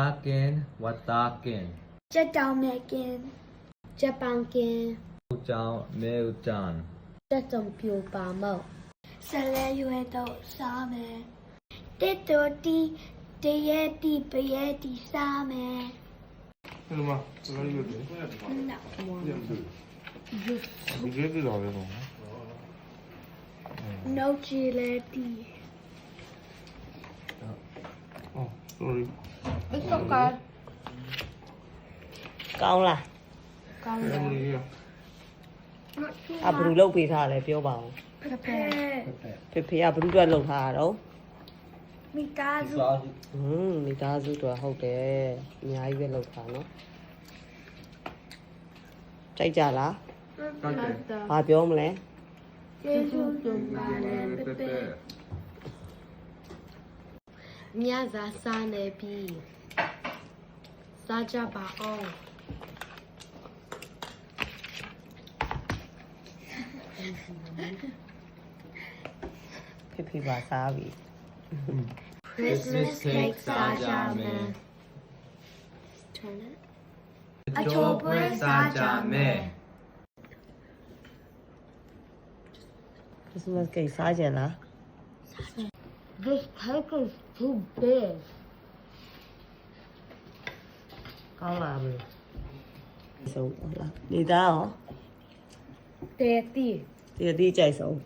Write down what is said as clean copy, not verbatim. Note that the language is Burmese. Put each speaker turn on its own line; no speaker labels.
Watakin, Watakin.
ကြက်တောင်မဲ့ကင်း
ဂျပန်ကင်
Ujang, Meujan.
တက်စုံပြိုပါမောက်
ဆက်လဲရွယ်တော့စားမယ်တစ်တော်တီတရဲတီပရဲတီစားမယ်
Hello, ¿qué le digo? 你这个老的吗？
နှုတ်ချီလဲတီ
哦，sorry。
အစက
ကောင်းလား
ကောင်းတယ်
什么的？
အဘလူလုတ်ပေးထားတယ်ပြောပါဦး
ဖဖေ
ဖေဖေကဘလူအတွက်လုတ်ထားတာတော့
မိသားစု
မိသားစုတော့ဟုတ်တယ်အများကြီးပဲလုတ်ထားနော်ကြိုက်ကြလား
ဟုတ်တယ်
ဘာပြောမလဲ
ကျေးဇူးတင်ပါတယ်ဖဖေ
ညစာစားနေပြီစားကြပါအောင် ဖေဖေပါစားပြီ
Christmas cake, Sajame.
turn it
Chopre, Sajame.
Christmas cake စားကြလား
This cake is too big
ကောင်းလားမလို့ဆုံးဟုတ်လားနေသားရော
တဲ့တီ
ဒီအသေးကြိုက်ဆုံး